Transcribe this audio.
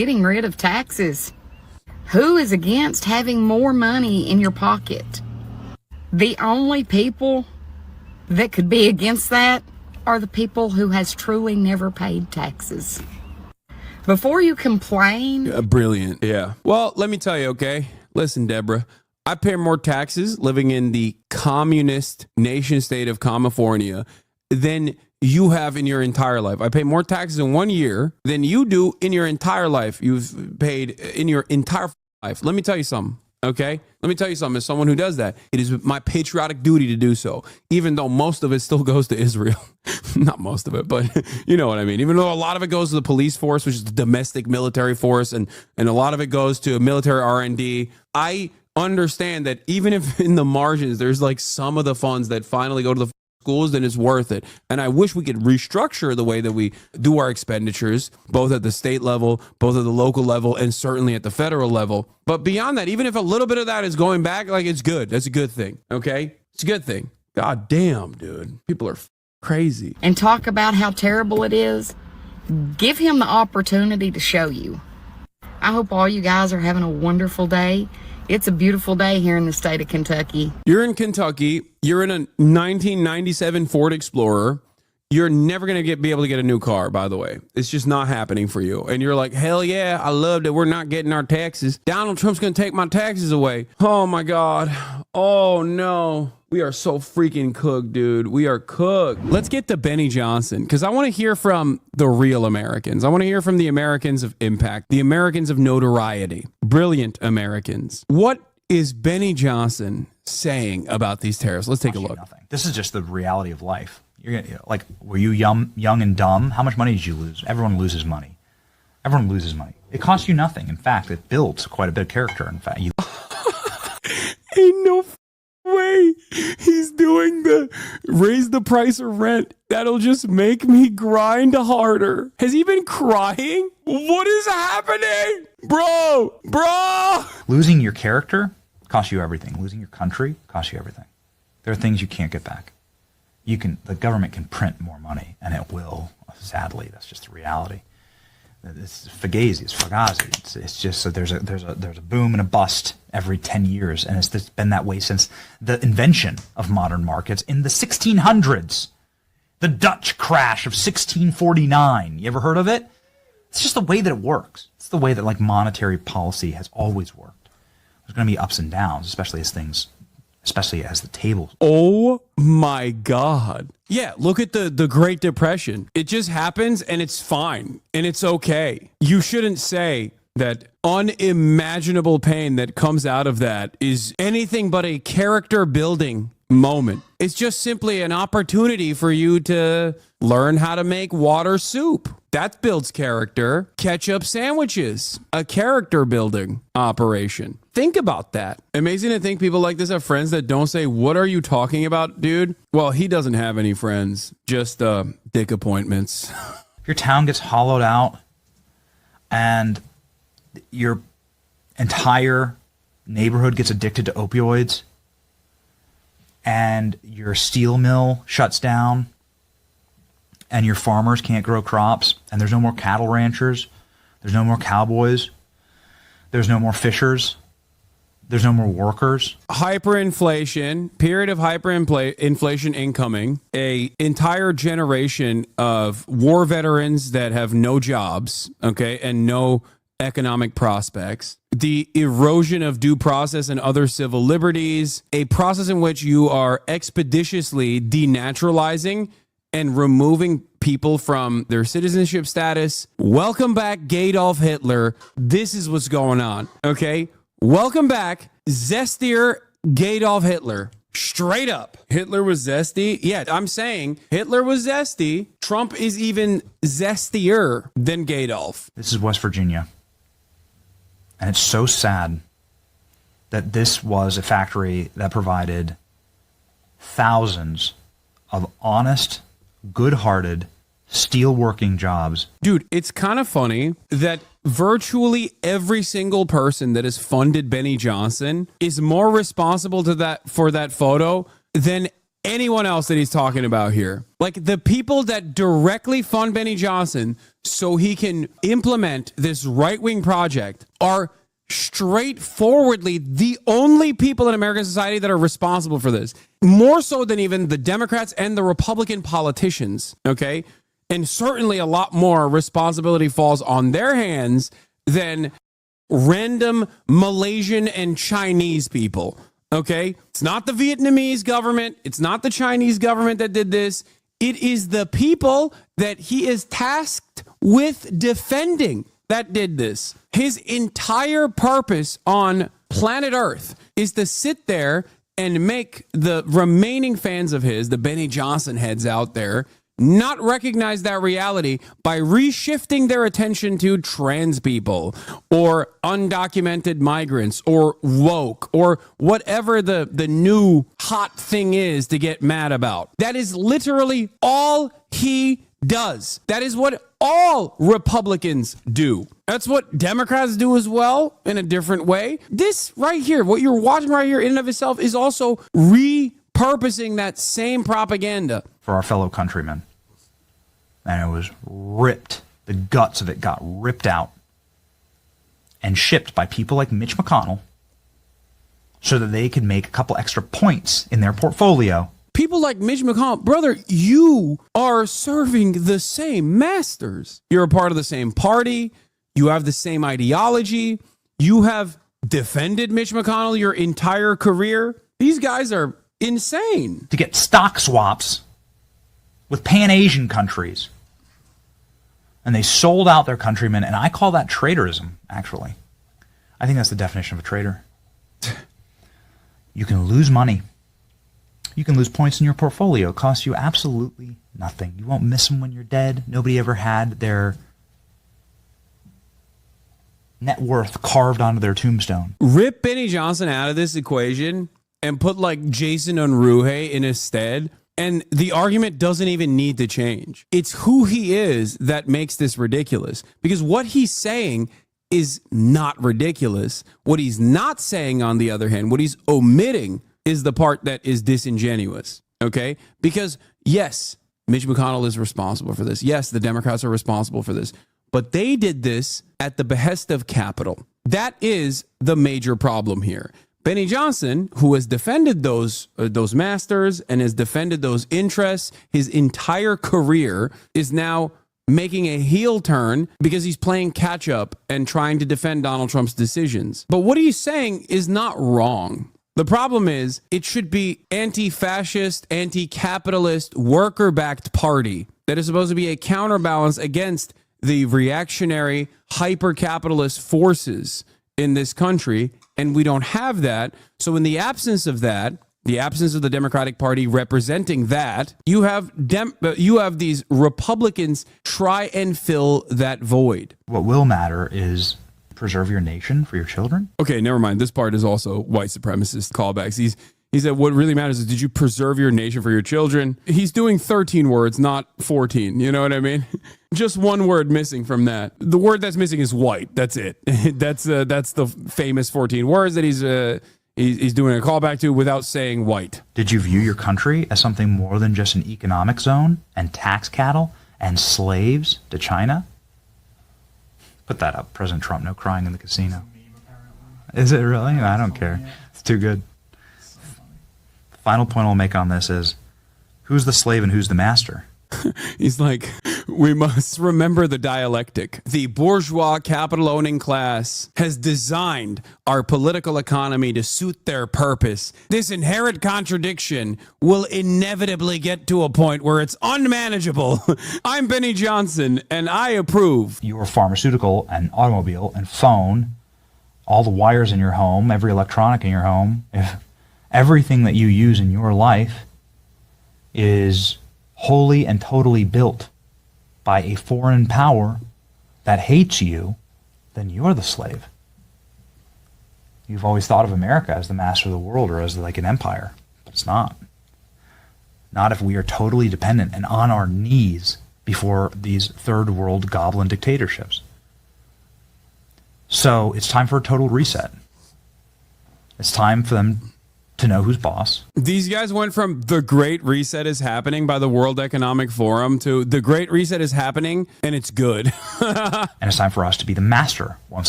getting rid of taxes. Who is against having more money in your pocket? The only people that could be against that are the people who has truly never paid taxes. Before you complain... Brilliant. Yeah. Well, let me tell you, okay? Listen, Deborah, I pay more taxes living in the communist nation state of California than you have in your entire life. I pay more taxes in 1 year than you do in your entire life. You've paid in your entire life. Let me tell you something, okay? Let me tell you something. As someone who does that, it is my patriotic duty to do so, even though most of it still goes to Israel. Not most of it, but you know what I mean. Even though a lot of it goes to the police force, which is the domestic military force, and a lot of it goes to military R&D, I understand that even if in the margins, there's like some of the funds that finally go to the schools, then it's worth it. And I wish we could restructure the way that we do our expenditures, both at the state level, both at the local level, and certainly at the federal level. But beyond that, even if a little bit of that is going back, like, it's good. That's a good thing. Okay? It's a good thing. God damn, dude. People are crazy. And talk about how terrible it is. Give him the opportunity to show you. I hope all you guys are having a wonderful day. It's a beautiful day here in the state of Kentucky. You're in Kentucky. You're in a 1997 Ford Explorer. You're never going to be able to get a new car, by the way. It's just not happening for you. And you're like, hell yeah, I love that we're not getting our taxes. Donald Trump's going to take my taxes away. Oh, my God. Oh, no. We are so freaking cooked, dude. We are cooked. Let's get to Benny Johnson, because I want to hear from the real Americans. I want to hear from the Americans of impact, the Americans of notoriety, brilliant Americans. What is Benny Johnson saying about these tariffs? Let's take a look. Nothing. This is just the reality of life. You're gonna, like, were you young and dumb? How much money did you lose? Everyone loses money. Everyone loses money. It costs you nothing. In fact, it builds quite a bit of character. In fact, you ain't no way he's doing the raise the price of rent. That'll just make me grind harder. Has he been crying? What is happening? Bro. Losing your character costs you everything. Losing your country costs you everything. There are things you can't get back. The government can print more money, and it will. Sadly, that's just the reality. It's fugazi, it's fugazi. It's just that there's a boom and a bust every 10 years, and it's been that way since the invention of modern markets in the 1600s. The Dutch crash of 1649. You ever heard of it? It's just the way that it works. It's the way that, like, monetary policy has always worked. There's going to be ups and downs, especially as the table. Oh my God. Yeah, look at the Great Depression. It just happens and it's fine and it's okay. You shouldn't say that unimaginable pain that comes out of that is anything but a character building moment. It's just simply an opportunity for you to learn how to make water soup. That builds character. Ketchup sandwiches, a character building operation. Think about that. Amazing to think people like this have friends that don't say, what are you talking about, dude? Well, he doesn't have any friends, just dick appointments. If your town gets hollowed out and your entire neighborhood gets addicted to opioids and your steel mill shuts down and your farmers can't grow crops, and there's no more cattle ranchers, there's no more cowboys, there's no more fishers, there's no more workers. Hyperinflation, period of hyperinflation incoming, a entire generation of war veterans that have no jobs, okay, and no economic prospects, the erosion of due process and other civil liberties, a process in which you are expeditiously denaturalizing and removing people from their citizenship status. Welcome back, Adolf Hitler. This is what's going on, okay? Welcome back, zestier Adolf Hitler. Straight up. Hitler was zesty? Yeah, I'm saying Hitler was zesty. Trump is even zestier than Adolf. This is West Virginia. And it's so sad that this was a factory that provided thousands of honest, good-hearted, steel-working jobs. Dude, it's kind of funny that virtually every single person that has funded Benny Johnson is more responsible for that photo than anyone else that he's talking about here. Like the people that directly fund Benny Johnson so he can implement this right-wing project are straightforwardly the only people in American society that are responsible for this. More so than even the Democrats and the Republican politicians, okay? And certainly a lot more responsibility falls on their hands than random Malaysian and Chinese people, okay? It's not the Vietnamese government. It's not the Chinese government that did this. It is the people that he is tasked with defending that did this. His entire purpose on planet Earth is to sit there and make the remaining fans of his, the Benny Johnson heads out there, not recognize that reality by reshifting their attention to trans people or undocumented migrants or woke or whatever the new hot thing is to get mad about. That is literally all he does. That is what all Republicans do. That's what Democrats do as well in a different way. This right here, what you're watching right here in and of itself is also repurposing that same propaganda for our fellow countrymen. And it was ripped. The guts of it got ripped out and shipped by people like Mitch McConnell so that they could make a couple extra points in their portfolio. People like Mitch McConnell, brother, you are serving the same masters. You're a part of the same party. You have the same ideology. You have defended Mitch McConnell your entire career. These guys are insane. To get stock swaps with Pan-Asian countries. And they sold out their countrymen, and I call that traitorism, actually. I think that's the definition of a traitor. You can lose money. You can lose points in your portfolio. It costs you absolutely nothing. You won't miss them when you're dead. Nobody ever had their net worth carved onto their tombstone. Rip Benny Johnson out of this equation and put like Jason Unruhe in his stead, and the argument doesn't even need to change. It's who he is that makes this ridiculous. Because what he's saying is not ridiculous. What he's not saying, on the other hand, what he's omitting is the part that is disingenuous, okay? Because, yes, Mitch McConnell is responsible for this. Yes, the Democrats are responsible for this. But they did this at the behest of capital. That is the major problem here. Benny Johnson, who has defended those masters and has defended those interests his entire career, is now making a heel turn because he's playing catch up and trying to defend Donald Trump's decisions. But what he's saying is not wrong. The problem is it should be anti-fascist, anti-capitalist, worker-backed party that is supposed to be a counterbalance against the reactionary, hyper-capitalist forces in this country, and we don't have that. So in the absence of that, the absence of the Democratic Party representing that, you have these Republicans try and fill that void. What will matter is preserve your nation for your children. Okay, never mind. This part is also white supremacist callbacks. He said what really matters is, did you preserve your nation for your children? He's doing 13 words, not 14. You know what I mean? Just one word missing from that. The word that's missing is white. That's it. That's the famous 14 words that he's doing a callback to without saying white. Did you view your country as something more than just an economic zone and tax cattle and slaves to China? Put that up, President Trump. No crying in the casino. Is it really? I don't care. It's too good. The final point I'll make on this is, who's the slave and who's the master? He's like, we must remember the dialectic. The bourgeois capital-owning class has designed our political economy to suit their purpose. This inherent contradiction will inevitably get to a point where it's unmanageable. I'm Benny Johnson, and I approve. Your pharmaceutical and automobile and phone, all the wires in your home, every electronic in your home, if everything that you use in your life is wholly and totally built by a foreign power that hates you, then you're the slave. You've always thought of America as the master of the world or as like an empire, but it's not. Not if we are totally dependent and on our knees before these third world goblin dictatorships. So it's time for a total reset. It's time for them to know who's boss. These guys went from the Great Reset is happening by the World Economic Forum to the Great Reset is happening and it's good. And it's time for us to be the master once again.